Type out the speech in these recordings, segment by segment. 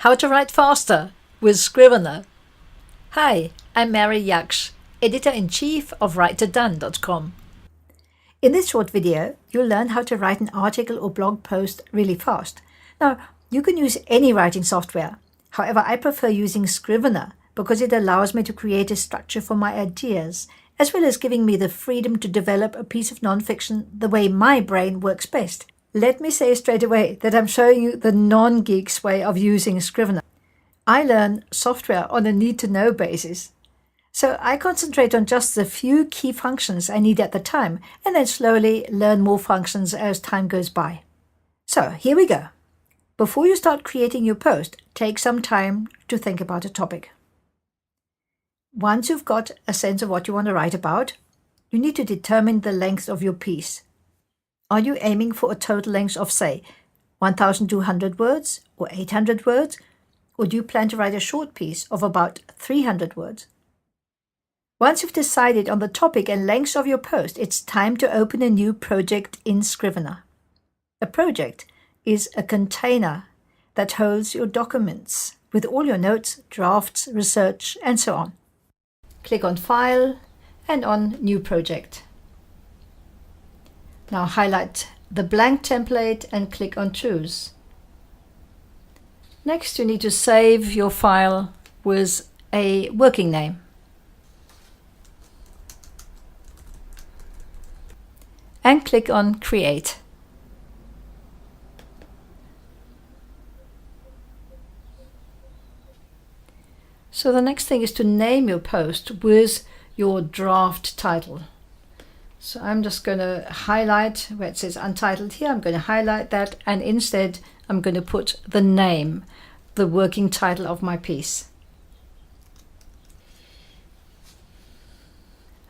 How to write faster with Scrivener. Hi, I'm Mary Yaksh, Editor-in-Chief of WriterDone.com. In this short video, you'll learn how to write an article or blog post really fast. Now, you can use any writing software. However, I prefer using Scrivener because it allows me to create a structure for my ideas, as well as giving me the freedom to develop a piece of nonfiction the way my brain works best. Let me say straight away that I'm showing you the non-geek's way of using Scrivener. I learn software on a need-to-know basis. So I concentrate on just the few key functions I need at the time, and then slowly learn more functions as time goes by. So here we go. Before you start creating your post, take some time to think about a topic. Once you've got a sense of what you want to write about, you need to determine the length of your piece. Are you aiming for a total length of, say, 1,200 words or 800 words? Or do you plan to write a short piece of about 300 words? Once you've decided on the topic and length of your post, it's time to open a new project in Scrivener. A project is a container that holds your documents with all your notes, drafts, research, and so on. Click on File and on New Project. Now highlight the blank template and click on Choose. Next, you need to save your file with a working name. And click on Create. So the next thing is to name your post with your draft title. So I'm just going to highlight where it says Untitled here. I'm going to highlight that, and instead I'm going to put the name, the working title of my piece.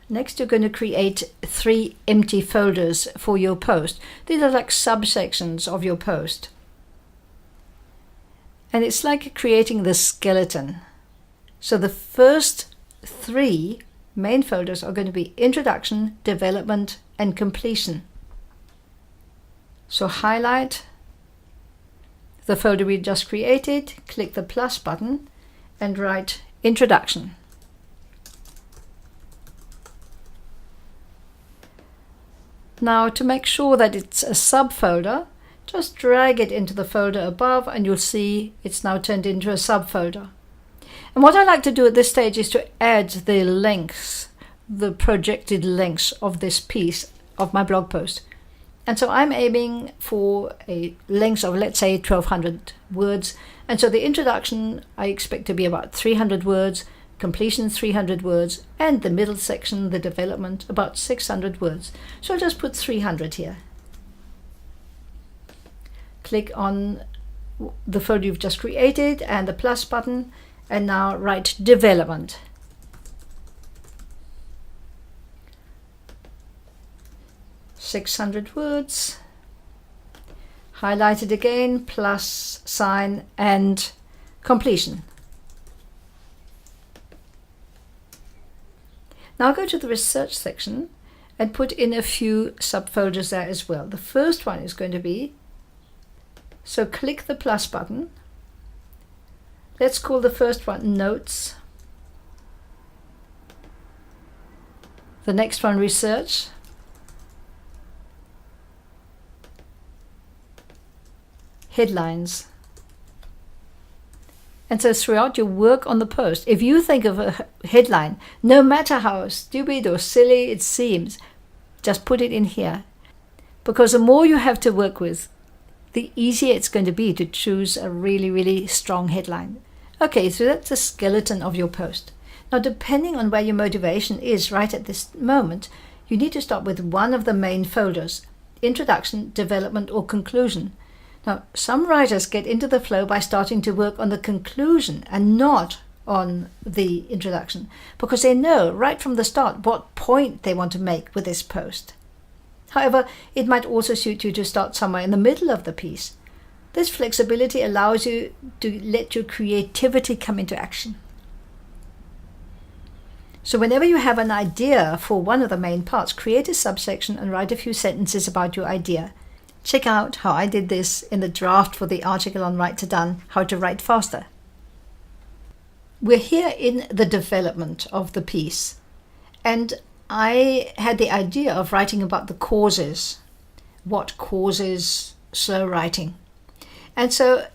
Next, you're going to create 3 empty folders for your post. These are like subsections of your post. And it's like creating the skeleton. So the first 3 main folders are going to be Introduction, Development, and Completion. So highlight the folder we just created, click the plus button, and write Introduction. Now, to make sure that it's a subfolder, just drag it into the folder above and you'll see it's now turned into a subfolder. And what I like to do at this stage is to add the lengths, the projected lengths of this piece of my blog post. And so I'm aiming for a length of, let's say, 1,200 words. And so the introduction I expect to be about 300 words, completion 300 words, and the middle section, the development, about 600 words. So I'll just put 300 here. Click on the folder you've just created and the plus button, and now write Development. "600 words." Highlight it again, plus sign, and Completion. Now go to the research section and put in a few subfolders there as well. The first one is going to be, so click the plus button. Let's call the first one Notes. The next one Research. Headlines. And so throughout your work on the post, if you think of a headline, no matter how stupid or silly it seems, just put it in here. Because the more you have to work with, the easier it's going to be to choose a really, really strong headline. Okay, so that's the skeleton of your post. Now, depending on where your motivation is right at this moment, you need to start with one of the main folders: Introduction, Development, or Conclusion. Now, some writers get into the flow by starting to work on the conclusion and not on the introduction, because they know right from the start what point they want to make with this post. However, it might also suit you to start somewhere in the middle of the piece. This flexibility allows you to let your creativity come into action. So whenever you have an idea for one of the main parts, create a subsection and write a few sentences about your idea. Check out how I did this in the draft for the article on Write to Done, How to Write Faster. We're here in the development of the piece, and I had the idea of writing about the causes. What causes slow writing? And so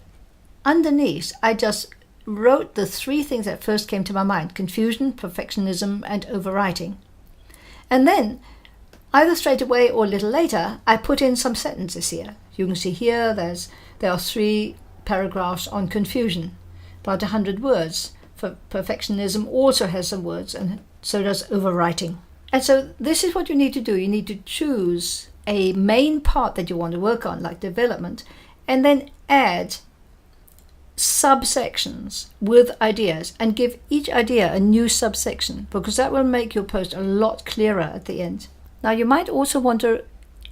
underneath, I just wrote the three things that first came to my mind: confusion, perfectionism, and overwriting. And then, either straight away or a little later, I put in some sentences here. You can see here there are 3 paragraphs on confusion, about 100 words. For perfectionism also has some words, and so does overwriting. And so this is what you need to do. You need to choose a main part that you want to work on, like development, and then add subsections with ideas and give each idea a new subsection, because that will make your post a lot clearer at the end. Now, you might also want to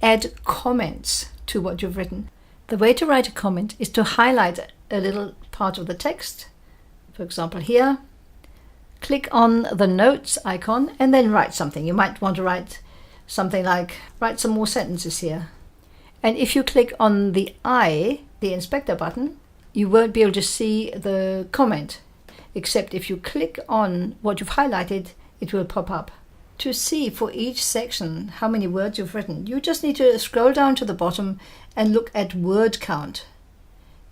add comments to what you've written. The way to write a comment is to highlight a little part of the text. For example, here, click on the notes icon and then write something. You might want to write something like, write some more sentences here. And if you click on the eye, the inspector button, you won't be able to see the comment, except if you click on what you've highlighted, it will pop up. To see for each section how many words you've written, you just need to scroll down to the bottom and look at word count.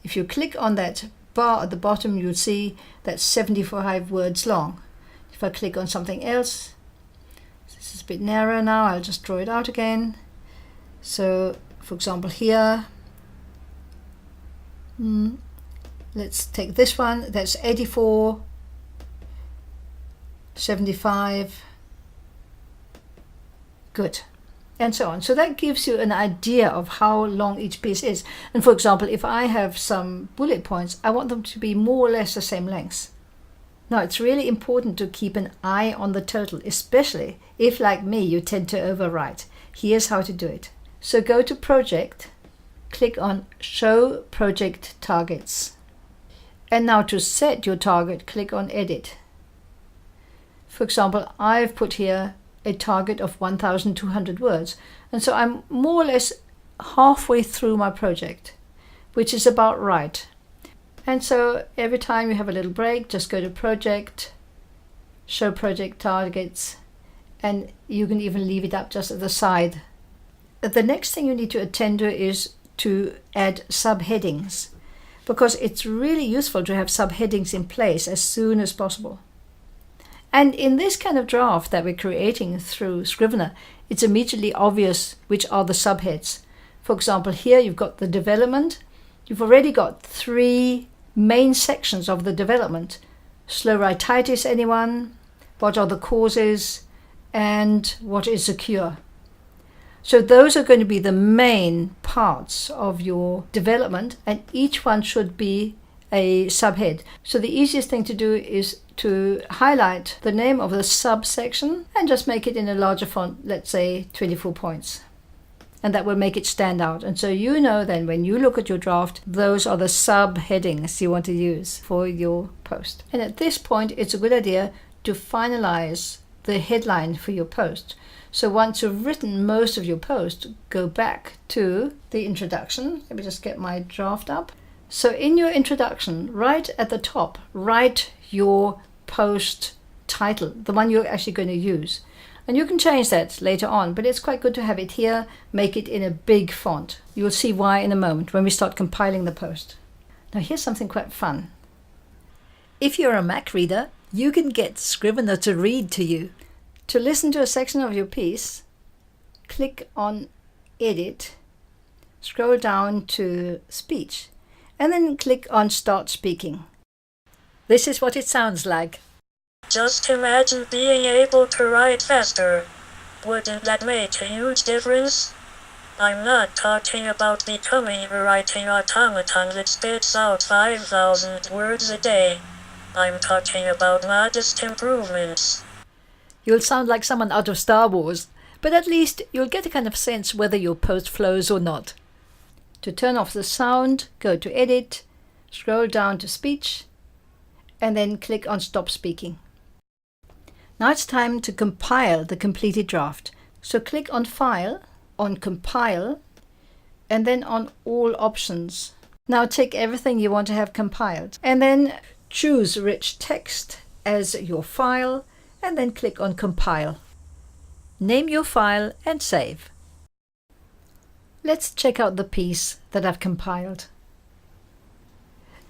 If you click on that bar at the bottom, you'll see that's 75 words long. If I click on something else, this is a bit narrow now, I'll just draw it out again. So, for example, here, let's take this one, that's 84, 75, good, and so on. So that gives you an idea of how long each piece is. And for example, if I have some bullet points, I want them to be more or less the same length. Now, it's really important to keep an eye on the total, especially if, like me, you tend to overwrite. Here's how to do it. So go to Project, click on Show Project Targets. And now to set your target, click on Edit. For example, I've put here a target of 1,200 words. And so I'm more or less halfway through my project, which is about right. And so every time you have a little break, just go to Project, Show Project Targets, and you can even leave it up just at the side. The next thing you need to attend to is to add subheadings, because it's really useful to have subheadings in place as soon as possible. And in this kind of draft that we're creating through Scrivener, it's immediately obvious which are the subheads. For example, here you've got the development. You've already got 3 main sections of the development. Slow writitis, anyone? What are the causes? And what is a cure? So those are going to be the main parts of your development, and each one should be a subhead. So the easiest thing to do is to highlight the name of the subsection and just make it in a larger font, let's say 24 points. And that will make it stand out. And so you know then when you look at your draft, those are the subheadings you want to use for your post. And at this point, it's a good idea to finalize the headline for your post. So once you've written most of your post, go back to the introduction. Let me just get my draft up. So in your introduction, right at the top, write your post title, the one you're actually going to use. And you can change that later on, but it's quite good to have it here, make it in a big font. You'll see why in a moment when we start compiling the post. Now here's something quite fun. If you're a Mac reader, you can get Scrivener to read to you. To listen to a section of your piece, click on Edit, scroll down to Speech, and then click on Start Speaking. This is what it sounds like. Just imagine being able to write faster. Wouldn't that make a huge difference? I'm not talking about becoming a writing automaton that spits out 5,000 words a day. I'm talking about modest improvements. You'll sound like someone out of Star Wars, but at least you'll get a kind of sense whether your post flows or not. To turn off the sound, go to Edit, scroll down to Speech, and then click on Stop Speaking. Now it's time to compile the completed draft. So click on File, on Compile, and then on all options. Now tick everything you want to have compiled, and then choose rich text as your file, and then click on compile. Name your file and save. Let's check out the piece that I've compiled.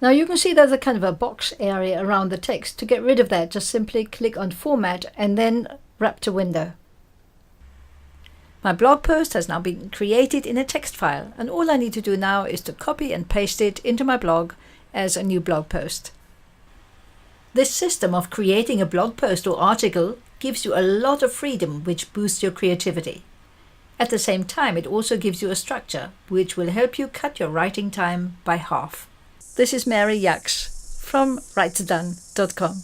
Now you can see there's a kind of a box area around the text. To get rid of that, just simply click on Format and then wrap to Window. My blog post has now been created in a text file, and all I need to do now is to copy and paste it into my blog as a new blog post. This system of creating a blog post or article gives you a lot of freedom, which boosts your creativity. At the same time, it also gives you a structure, which will help you cut your writing time by half. This is Mary Yaks from writedone.com.